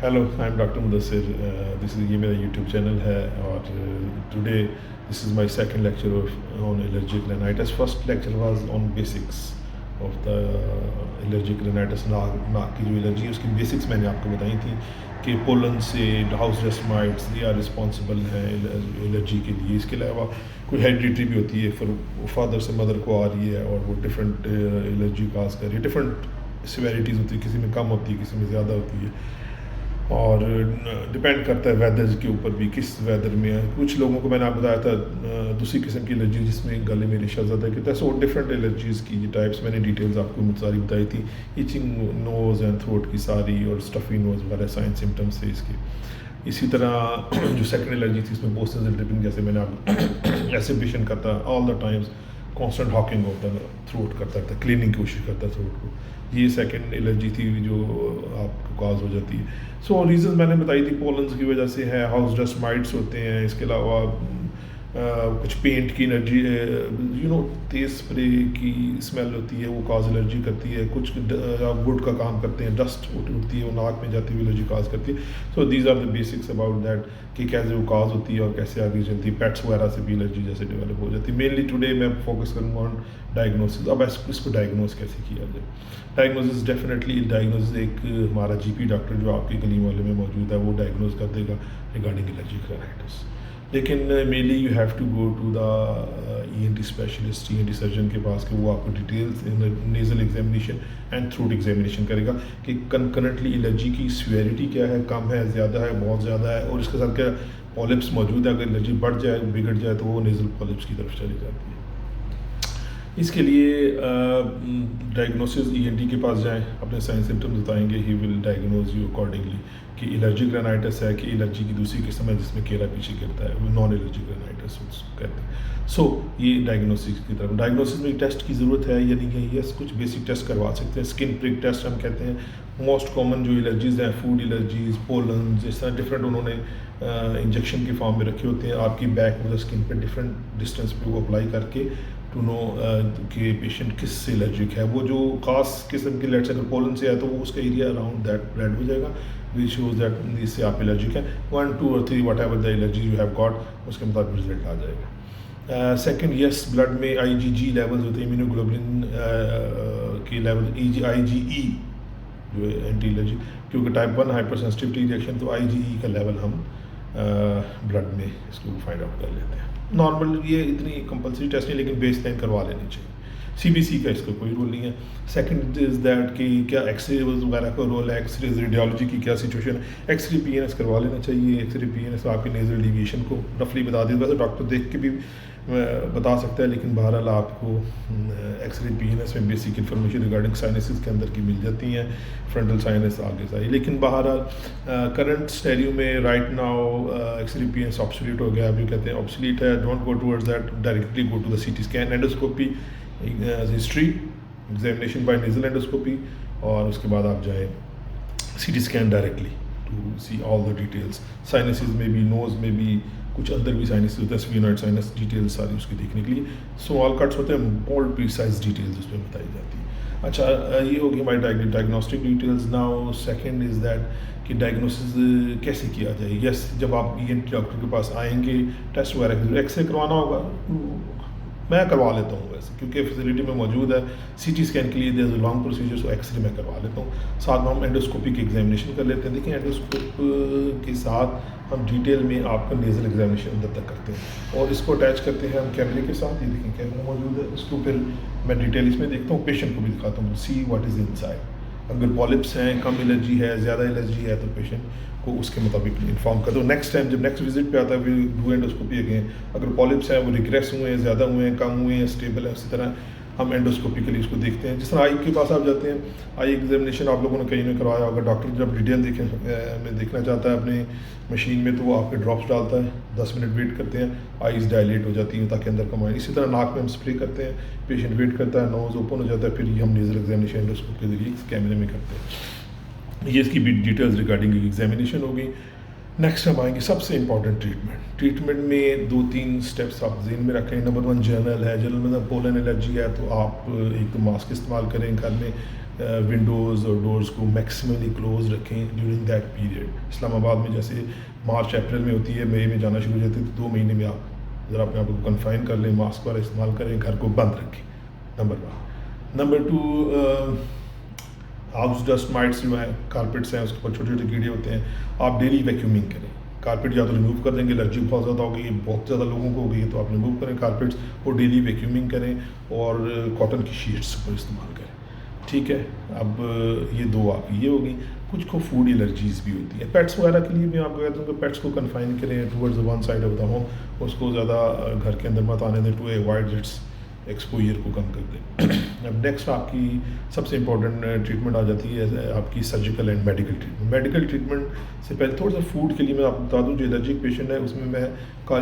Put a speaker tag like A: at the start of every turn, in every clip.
A: Hello, I am doctor Mudassir. This is ये मेरा YouTube channel है और today this is my second lecture on allergic rhinitis. First lecture was on basics of the allergic rhinitis. नाक की जो allergy है उसकी बेसिक्स मैंने आपको बताई थी कि पोलन से हाउस डस्ट माइट्स ये आर रिस्पॉन्सिबल हैं एलर्जी के लिए। इसके अलावा कोई हेरिडिटरी भी होती है, फिर फादर से मदर को आ रही है और वो डिफरेंट एलर्जी काज कर रही है। डिफरेंट सिवेरिटीज़ होती है, किसी में कम होती है, किसी में ज़्यादा होती है और डिपेंड करता है वेदर के ऊपर भी, किस वेदर में है। कुछ लोगों को मैंने आपको बताया था दूसरी किस्म की एलर्जी जिसमें गले में रेशा ज़्यादा गिरता है। सो डिफरेंट एलर्जीज़ की टाइप्स मैंने डिटेल्स आपको सारी बताई थी। इचिंग नोज़ एंड थ्रोट की सारी और स्टफ़ी नोज़ वगैरह साइन सिम्टम्स थे इसके। इसी तरह जो सेकंड एलर्जी थी इसमें पोस्ट नेज़ल ड्रिपिंग, जैसे मैंने आप ऐसे पेशेंट करता all the times constant Hawking होता है, थ्रोट करता था, क्लीनिंग की कोशिश करता थ्रोट को। ये सेकंड एलर्जी थी जो आपको काज हो जाती है। सो रीज़न मैंने बताई थी, पोलन्स की वजह से है, हाउस डस्ट माइट्स होते हैं। इसके अलावा कुछ पेंट की एनर्जी, तेज़ स्प्रे की स्मेल होती है, वो काज एलर्जी करती है। कुछ वुड का काम करते हैं, डस्ट उठती है, वो नाक में जाती हुई एलर्जी काज करती है। So these are the basics about that कि कैसे वो काज होती है और कैसे आगे चलती है। पेट्स वगैरह से भी एलर्जी जैसे डेवलप हो जाती है। मेनली टुडे मैं फोकस करूँगा ऑन डायग्नोसिस। अब इसको डायग्नोस कैसे किया जाए। डायग्नोसिस डेफिनेटली डायग्नोसिस एक हमारा जीपी डॉक्टर जो आपके गली मोहल्ले में मौजूद है वो डायग्नोस कर देगा रिगार्डिंग एलर्जिक रेनाइटिस। लेकिन mainly you have to go to the ENT specialist, ENT surgeon के पास कि वो आपको details nasal examination and throat examination करेगा कि कंकरेंटली एलर्जी की सीवियरिटी क्या है, कम है, ज़्यादा है, बहुत ज़्यादा है, और इसके साथ क्या पॉलिप्स मौजूद है। अगर एलर्जी बढ़ जाए, बिगड़ जाए, तो वो नेज़ल पॉलिप्स की तरफ चली जाती है। इसके लिए डायग्नोसिस ईएनटी के पास जाएं, अपने साइन सिम्टम्स बताएंगे, he will diagnose you accordingly कि एलर्जिक रेनाइटिस है कि एलर्जी की दूसरी किस्म है जिसमें केला पीछे गिरता है, वो नॉन एलर्जिक रेनाइटिस कहते हैं। सो ये डायग्नोसिस की तरफ। डायग्नोसिस में टेस्ट की ज़रूरत है या नहीं है, यस, कुछ बेसिक टेस्ट करवा सकते हैं। स्किन प्रिक टेस्ट हम कहते हैं। मोस्ट कॉमन जो एलर्जीज़ हैं, फूड एलर्जीज़, पोलन, जिस तरह डिफरेंट उन्होंने इंजेक्शन के फॉर्म में रखे होते हैं आपकी बैक मतलब स्किन पर डिफरेंट डिस्टेंस पे वो अप्लाई करके टू नो कि पेशेंट किस से एलर्जिक है। वो जो खास किस्म की लेट्स अगर पोलन से है तो वो उसका एरिया अराउंड दैट रेड हो जाएगा, विच शोज दैट इससे आप एलर्जिक है। 1, 2 और 3 what ever the allergy you have got, उसके मुताबिक रिजल्ट आ जाएगा। सेकंड, यस, ब्लड में आईजीजी लेवल्स होते हैं, इम्यूनोग्लोबुलिन के लेवल, आईजीई जो है एंटी एलर्जी, क्योंकि टाइप 1 हाइपर सेंसिटिविटी रिएक्शन, तो आईजीई का लेवल हम ब्लड में इसको फाइंड आउट कर लेते हैं। नॉर्मल ये इतनी कंपलसरी टेस्ट नहीं, लेकिन बेस लाइन करवा लेनी चाहिए। सीबीसी का इसका कोई रोल नहीं है। सेकंड इज दैट कि क्या एक्सरे वगैरह का रोल है, एक्सरे रेडियोलॉजी की क्या सिचुएशन है। एक्सरे पीएनएस करवा लेना चाहिए। एक्सरे पीएनएस आपके नेजल डेविएशन को रफली बता देगा, वैसे डॉक्टर देख के भी बता सकता है, लेकिन बहरहाल आपको एक्सरे पीएनएस में बेसिक इन्फॉर्मेशन रिगार्डिंग साइनसिस के अंदर की मिल जाती हैं, फ्रंटल साइनस आगे सारी। लेकिन बहरहाल करंट स्टेरियो में right now X-ray PNS obsolete हो गया, अभी कहते हैं ऑब्सोलीट है। Don't go towards that, directly go to the CT scan, endoscopy, history, examination by nasal endoscopy, और उसके बाद आप जाएँ CT scan directly to see all the details. Sinuses में भी, नोज़ में भी, कुछ अंदर भी साइनस होता है, स्फीनॉइड साइनस, डिटेल्स सारी उसकी देखने के लिए स्मॉल कट्स होते हैं, बोल्ड प्रिसाइज डिटेल्स उसमें बताई जाती है। अच्छा, ये होगी हमारी diagnostic details. Now second is that कि डायग्नोसिस कैसे किया जाए। यस, जब आप ईएनटी डॉक्टर के पास आएंगे, टेस्ट वगैरह एक्सरे करवाना होगा, मैं करवा लेता हूँ वैसे, क्योंकि फैसिलिटी में मौजूद है। सीटी स्कैन के लिए there is a long procedure, so X-ray में करवा लेता हूँ। साथ में हम एंडोस्कोपी की एग्जामिनेशन कर लेते हैं। देखिए, एंडोस्कोप के साथ हम डिटेल में आपका नेजल एग्जामिनेशन अंदर तक करते हैं और इसको अटैच करते हैं हम कैमरे के साथ। ये देखें कैमरा मौजूद है, इसको फिर मैं डिटेल इसमें देखता हूँ, पेशेंट को भी दिखाता हूँ, सी व्हाट इज़ इनसाइड। अगर पॉलिप्स हैं, कम एलर्जी है, ज़्यादा एलर्जी है, तो पेशेंट को उसके मुताबिक इन्फॉर्म कर दो। नेक्स्ट टाइम जब नेक्स्ट विजिट पे आता है, वी डू एंडोस्कोपी अगेन। अगर पॉलिप्स हैं, वो रिग्रेस हुए हैं, ज़्यादा हुए हैं, कम हुए हैं, स्टेबल है, उसी तरह हम एंडोस्कोपी के लिए उसको देखते हैं। जिस तरह आई के पास आप जाते हैं, आई एग्जामिनेशन आप लोगों ने कहीं ना करवाया होगा, डॉक्टर जब डिटेल में देखना चाहता है अपने मशीन में, तो वो आपके ड्रॉप्स डालता है, 10 मिनट वेट करते हैं, आईज डायलेट हो जाती हैं ताकि अंदर कम आए। इसी तरह नाक में हम स्प्रे करते हैं, पेशेंट वेट करता है, नोज़ ओपन हो जाता है, फिर हम नेजल एग्जामिनेशन एंडोस्कोप के जरिए कैमरे में करते हैं। ये इसकी डिटेल्स रिगार्डिंग एग्जामिनेशन होगी। नेक्स्ट हम आएंगे सबसे इंपॉर्टेंट ट्रीटमेंट में 2-3 स्टेप्स आप ज़हन में रखें। नंबर 1 जनरल है। जनरल में पोलन एलर्जी है तो आप एक तो मास्क इस्तेमाल करें घर में, विंडोज़ और डोर्स को मैक्सिमली क्लोज रखें ड्यूरिंग दैट पीरियड। इस्लामाबाद में जैसे मार्च अप्रैल में होती है, मई में जाना शुरू हो जाती है, तो 2 महीने में आप ज़रा अपने आप को कन्फाइन कर लें, मास्क वाला इस्तेमाल करें, घर को बंद रखें, number 1। Number 2, house dust mites जो हैं, कारपेट्स हैं, उसके ऊपर छोटे छोटे कीड़े होते हैं, आप डेली वैक्यूमिंग करें। कारपेट या तो रिमूव कर देंगे, एलर्जी बहुत ज़्यादा हो गई, बहुत ज़्यादा लोगों को हो गई है, तो आप रिमूव करें कारपेट्स, और डेली वैक्यूमिंग करें, और कॉटन की शीट्स को इस्तेमाल करें, ठीक है। अब ये 2 आपकी ये होगी। कुछ को फूड एलर्जीज़ भी होती है। पेट्स वगैरह के लिए मैं आपको कहता हूँ कि पेट्स को कन्फाइन करें towards one side of the home, उसको ज़्यादा घर के अंदर मत आने दें, टू अवॉइड इट्स एक्सपोजर को कम कर दें। अब नेक्स्ट आपकी सबसे इम्पोर्टेंट ट्रीटमेंट आ जाती है आपकी surgical and medical treatment. Medical treatment से पहले थोड़ा सा फूड के लिए मैं आपको बता दूं, जो एलर्जिक पेशेंट है उसमें मैं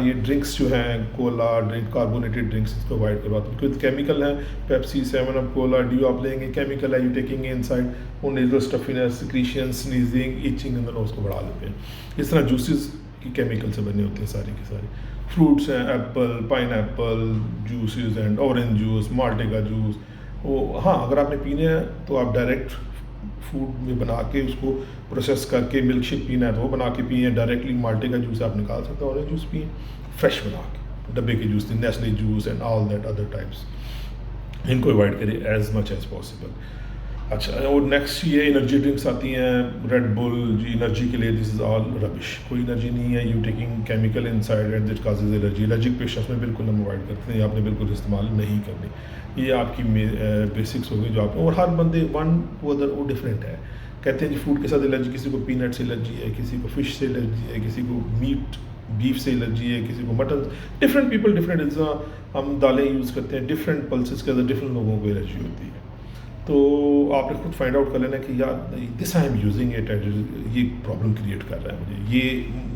A: ये ड्रिंक्स जो हैं, कोला ड्रिंक, कार्बोनेटेड ड्रिंक्स, इसको अवॉइड करवाता हूँ क्योंकि केमिकल है। पेप्सी, 7 अप, कोला, ड्यू आप लेंगे, केमिकल है, यू टेकिंग इनसाइड, वो nasal stuffiness, secretion, sneezing, itching in the nose को बढ़ा देते हैं। इस तरह जूसेस की केमिकल से बने होते हैं सारी की सारी। फ्रूट्स हैं, apple, pineapple juices and orange juice, माल्टे का जूस, वो हाँ अगर आपने पीने हैं तो आप डायरेक्ट फूड में बना के उसको प्रोसेस करके मिल्क शेक पीना है तो वो बना के पिए, डायरेक्टली माल्टे का जूस आप निकाल सकते हैं, ऑरेंज जूस पिए फ्रेश बना के, डब्बे के juice, Nestle juice and all that other types, इनको अवॉइड करें एज मच एज पॉसिबल। अच्छा, और नेक्स्ट ये एनर्जी ड्रिंक्स आती हैं, रेड बुल जी एनर्जी के लिए, दिस इज़ ऑल रबिश, कोई एनर्जी नहीं है, you taking chemical inside and that causes allergy. Allergic patients में बिल्कुल हम अवॉइड करते हैं, आपने बिल्कुल इस्तेमाल नहीं करनी। ये आपकी बेसिक्स हो गई जो आप, और हर बंदे वन टू अदर वो डिफरेंट है। कहते हैं जी फूड के साथ एलर्जी, किसी को पीनट से एलर्जी है, किसी को फिश से एलर्जी है, किसी को मीट बीफ से एलर्जी है, किसी को मटन, डिफरेंट पीपल डिफरेंट। हम दालें यूज़ करते हैं, डिफरेंट पल्सेस के अंदर डिफरेंट लोगों को एलर्जी होती है, तो आपने खुद फाइंड आउट कर लेना कि यार this I am using it, ये प्रॉब्लम क्रिएट कर रहा है मुझे, ये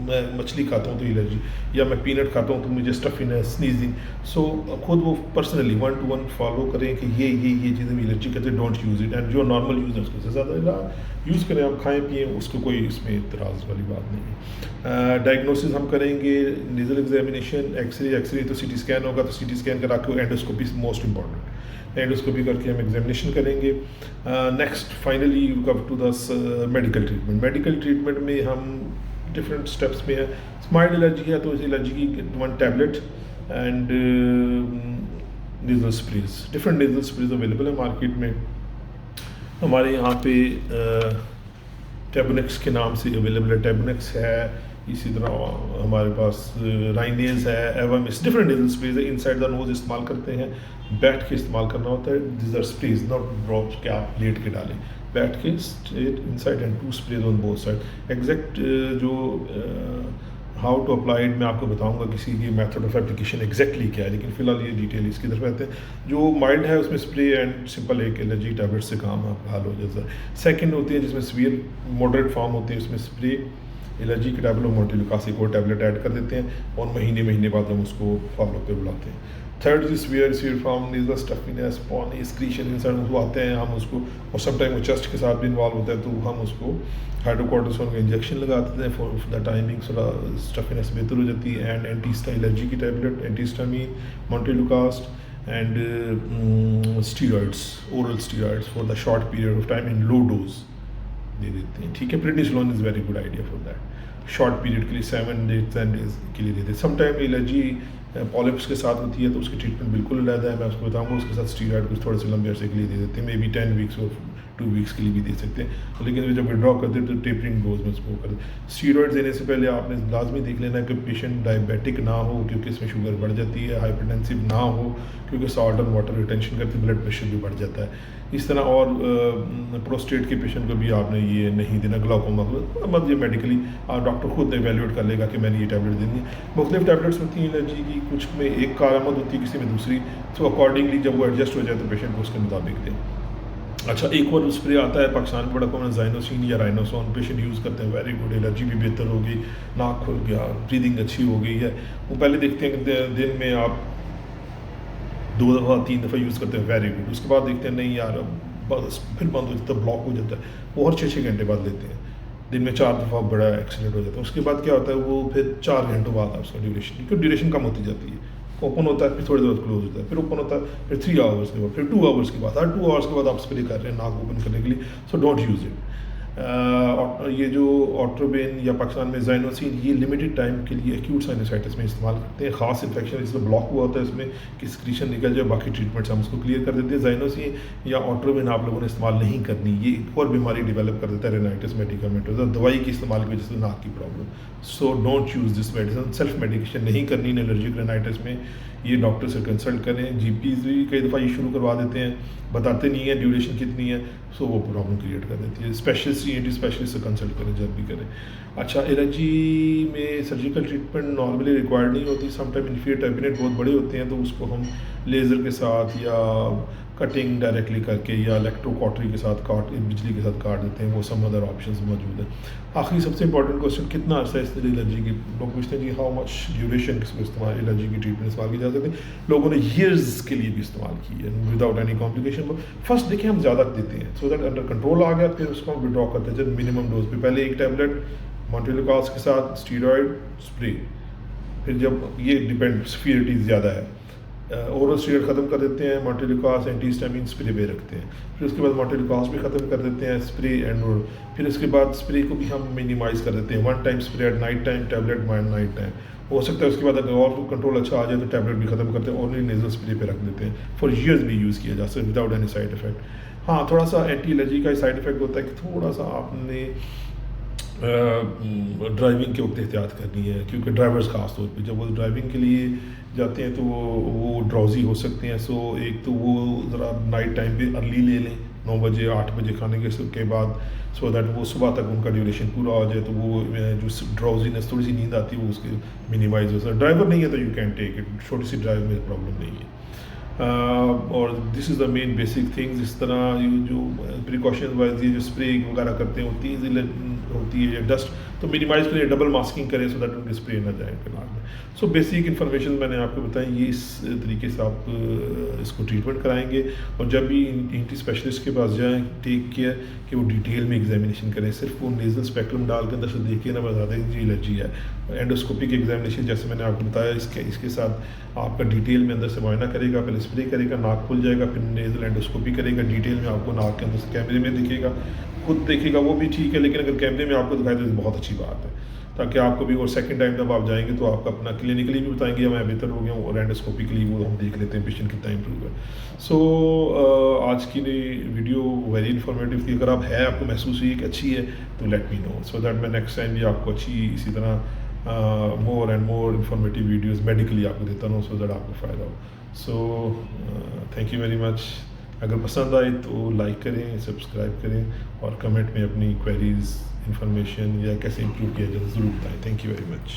A: मैं मछली खाता हूँ तो एलर्जी, या मैं पीनट खाता हूँ तो मुझे स्टफिनेस, स्नीजिंग। सो खुद वो पर्सनली 1-to-1 फॉलो करें कि ये चीज़ें भी एलर्जी करते हैं, डोंट यूज़ इट, एंड जो नॉर्मल यूज़ है उसको ज़्यादा यूज़ करें, आप खाएँ पिए, उसको कोई इसमें इतराज़ वाली बात नहीं है। डायग्नोसिस हम करेंगे, नेज़ल एग्जामिनेशन, एक्सरे तो सीटी स्कैन होगा, तो सीटी स्कैन करा के एंडोस्कोपी मोस्ट इंपॉर्टेंट, एंडोस्कोपी करके हम एग्जामिनेशन करेंगे। Next finally you come to the medical treatment. Medical treatment में हम डिफरेंट स्टेप्स में है। स्माइल एलर्जी है तो इस एलर्जी की 1 tablet and nasal sprays, different nasal sprays available है मार्केट में। हमारे यहाँ पे टेबुनेक्स के नाम से अवेलेबल है, टेबुनेक्स है, इसी तरह हमारे पास राइनेज है, एवामिस, डिफरेंट नेज़ल स्प्रेज है। इनसाइड द नोज इस्तेमाल करते हैं, बैठ के इस्तेमाल करना होता है। This are sprays, not drops के आप लेट के डालें, बैठ के straight inside and 2 sprays on both side. Exact जो हाउ टू अप्लाई मैं आपको बताऊंगा किसी की मेथड ऑफ एप्लीकेशन एग्जैक्टली क्या है, लेकिन फिलहाल ये डिटेल इसकी तरफ आते हैं। जो माइल्ड है उसमें स्प्रे एंड सिंपल एक एलर्जी टैबलेट से काम आपका हल हो जाता है। सेकंड होती है जिसमें सीवियर मॉडरेट फॉर्म होती है, उसमें स्प्रे एलर्जी के टैबलेट और मोन्टेलुकासिक और टैबलेट ऐड कर देते हैं, और महीने बाद हम उसको फॉलो पे बुलाते हैं। Third is severe form, nasal stuffiness, pawn, excretion inside वो आते हैं, हम उसको, और समटाइम वो चेस्ट के साथ भी इन्वॉल्व होता है, तो हम उसको हाइड्रोकॉर्टिसोन का इंजेक्शन लगा देते हैं फॉर द टाइमिंग, थोड़ा स्टफिनेस बेहतर हो जाती है। एंड एंटीस्टा एलर्जी की tablet, antihistamine, montelukast and steroids, oral steroids for the short period of time in low dose दे देते हैं, ठीक है। Prednisolone is very good idea for that, short period के लिए 7 days 10 days के लिए देते हैं। समटाइम एलर्जी पॉलिप्स के साथ होती है तो उसकी ट्रीटमेंट बिल्कुल अलग है, मैं उसको बताऊंगा। उसके साथ स्टीरॉइड कुछ थोड़े से लंबे अरसे के लिए दे देते हैं, मे बी 10 weeks और 2 weeks के लिए भी दे सकते हैं, लेकिन जब विड्रॉ करते हैं तो टेपरिंग डोज में उसको कर दें। स्टीरॉइड देने से पहले आपने लाजमी देख लेना है कि पेशेंट डायबिटिक ना हो, क्योंकि इसमें शुगर बढ़ जाती है, हाइपरटेंसिव ना हो, क्योंकि सॉल्ट और वाटर रिटेंशन करके ब्लड प्रेशर भी बढ़ जाता है। इस तरह और प्रोस्टेट के पेशेंट को भी आपने ये नहीं देना, ग्लाउकोमा को मत, ये मेडिकली डॉक्टर खुद एवेल्यूएट कर लेगा कि मैंने ये टैबलेट देनी है। मुख्तलिफ टैबलेट्स होती हैं एलर्जी की, कुछ में एक कारआमद होती है, किसी में दूसरी, तो अकॉर्डिंगली जब वो एडजस्ट हो जाए तो पेशेंट को उसके मुताबिक दें। अच्छा, एक और स्प्रे आता है पाकिस्तान में बड़ा कॉमन, जाइनोसिन या राइनोसोन, पेशेंट यूज़ करते हैं, वेरी गुड, एलर्जी भी बेहतर हो गई, नाक खुल गया, ब्रीदिंग अच्छी हो गई है। वो पहले देखते हैं कि दिन में आप 2 दफ़ा 3 दफ़ा यूज़ करते हैं, वेरी गुड। उसके बाद देखते हैं नहीं यार बस फिर बंद हो जाता है, ब्लॉक हो जाता है, वो और 6-6 घंटे बाद लेते हैं, दिन में 4 दफ़ा बड़ा एक्सीडेंट हो जाता है। उसके बाद क्या होता है, वो फिर 4 घंटों बाद उसका ड्यूरेशन, क्योंकि ड्यूरेशन कम होती जाती है, ओपन होता है फिर थोड़ी देर क्लोज होता है, फिर ओपन होता है फिर 3 आवर्स के बाद, फिर 2 आवर्स के बाद, हर 2 आवर्स के बाद आप स्प्रे कर रहे हैं नाक ओपन करने के लिए। So don't use it. ये जो ऑट्रोबेन या पाकिस्तान में ज़ाइनोसिन, ये लिमिटेड टाइम के लिए एक्यूट साइनोसाइटिस में इस्तेमाल करते हैं। ख़ास इन्फेक्शन इसमें ब्लॉक हुआ होता है, इसमें कि सिक्रीशन निकल जाए, बाकी ट्रीटमेंट्स हम उसको क्लियर कर देते हैं। ज़ाइनोसिन या ऑट्रोबेन आप लोगों ने इस्तेमाल नहीं करनी, ये एक और बीमारी डेवलप कर देता है, रेनाइटिस मेडिकामेंटोस, दवाई के इस्तेमाल की वजह से नाक की problem. So don't use this medicine. Self medication नहीं करनी एलर्जिक रेनाइटिस में, ये डॉक्टर से कंसल्ट करें। जीपीज़ भी कई दफ़ा ये शुरू करवा देते हैं, बताते नहीं हैं ड्यूरेशन कितनी है, सो वो प्रॉब्लम क्रिएट कर देती है। स्पेशलिस्ट ENT स्पेशलिस्ट से कंसल्ट करें जब भी करें। अच्छा, एलर्जी में सर्जिकल ट्रीटमेंट नॉर्मली रिक्वायर्ड नहीं होती। समटाइम इन्फीरियर टर्बिनेट बहुत बड़े होते हैं, तो उसको हम लेज़र के साथ या कटिंग डायरेक्टली करके या इलेक्ट्रोकॉटरी के साथ बिजली के साथ काट देते हैं। वो सम अदर ऑप्शंस मौजूद हैं। आखिरी सबसे इंपॉर्टेंट क्वेश्चन, कितना अर्सा है इस एलर्जी की? लोग पूछते हैं जी हाउ मच ड्यूरेशन किसको इस्तेमाल एलर्जी की ट्रीटमेंट इस्तेमाल की जा सकती है। लोगों ने ईयर्स के लिए भी इस्तेमाल की है विदाउट एनी कॉम्प्लिकेशन। फर्स्ट देखिए हम ज़्यादा देते हैं, सो दैट अंडर कंट्रोल आ गया, फिर उसको हम विड्रॉ करते हैं जब मिनिमम डोज पे। पहले एक टैबलेट मॉन्टेलिकास के साथ स्टीरॉयड स्प्रे, फिर जब ये डिपेंड सीवियरिटी ज़्यादा है ओरल स्टीरॉयड ख़त्म कर देते हैं, मॉन्टेलिकास एंटीहिस्टामिन स्प्रे पे रखते हैं, फिर उसके बाद मॉन्टेलिकास भी ख़त्म कर देते हैं स्प्रे एंड ओरल, फिर उसके बाद स्प्रे को भी हम मिनिमाइज़ कर देते हैं। 1 time spray at night time, tablet night time. हो सकता है उसके बाद अगर और कंट्रोल अच्छा आ जाए तो टैबलेट भी ख़त्म करते हैं, ओनली नेजल स्प्रे पे रख देते हैं। फॉर ईयर्स भी यूज़ किया जा सकता है विदाउट एनी साइड इफेक्ट। हाँ, थोड़ा सा एंटी एलर्जी का साइड इफेक्ट होता है कि थोड़ा सा आपने ड्राइविंग के वक्त एहतियात करनी है, क्योंकि ड्राइवर्स ख़ास तौर पे जब वो ड्राइविंग के लिए जाते हैं तो वो ड्राउजी हो सकते हैं। सो एक तो वो ज़रा नाइट टाइम पे अर्ली ले लें, 9 बजे 8 बजे खाने के बाद, सो दैट वो सुबह तक उनका ड्यूरेशन पूरा हो जाए, तो वो जो ड्राउजीनेस थोड़ी सी नींद आती है वो उसके मिनिमाइज हो सकता है। ड्राइवर नहीं है तो यू कैन टेक इट, छोटी सी ड्राइव में प्रॉब्लम नहीं है। और this is the main basic things. इस तरह ये जो प्रिकॉशन वाइज ये जो स्प्रे वगैरह करते हैं होती है डस्ट, तो मिनिमाइज़ करें, डबल मास्किंग करें सो दैट उनके स्प्रे ना जाए नाक में। सो बेसिक इन्फॉर्मेशन मैंने आपको बताई, ये इस तरीके से आप इसको ट्रीटमेंट कराएंगे। और जब भी ENT स्पेशलिस्ट के पास जाएँ, टेक केयर कि वो डिटेल में एग्जामिनेशन करें, सिर्फ वो नेजल स्पेक्ट्रम डाल के अंदर से देखिए ना बता दें जी एलर्जी है। एंडोस्कोपिक एग्जामिनेशन जैसे मैंने आपको बताया, इसके साथ आपका डिटेल में अंदर से मुआयना करेगा, पहले स्प्रे करेगा, नाक खुल जाएगा, फिर नेजल एंडोस्कोपी करेगा, डिटेल में आपको नाक के अंदर से कैमरे में दिखेगा, खुद देखेगा वो भी ठीक है, लेकिन अगर कैमरे में आपको दिखाई दे तो बहुत अच्छी बात है, ताकि आपको भी। और सेकंड टाइम जब आप जाएंगे तो आपका अपना क्लिनिकली भी बताएंगे मैं बेहतर हो गया हूँ, और एंडोस्कोपिकली वो हम देख लेते हैं पेशेंट कितना इंप्रूव है। सो आज की वीडियो वेरी इन्फॉर्मेटिव थी। अगर आप आपको महसूस हुई कि अच्छी है तो let me know, so that मैं नेक्स्ट टाइम भी आपको अच्छी इसी तरह more and more informative videos medically आपको देता रहूँ, सो दैट आपको फ़ायदा हो। So thank you very much. अगर पसंद आए तो लाइक करें, सब्सक्राइब करें, और कमेंट में अपनी क्वेरीज, इंफॉर्मेशन या कैसे इंप्रूव किया जाए ज़रूर बताएं। Thank you very much.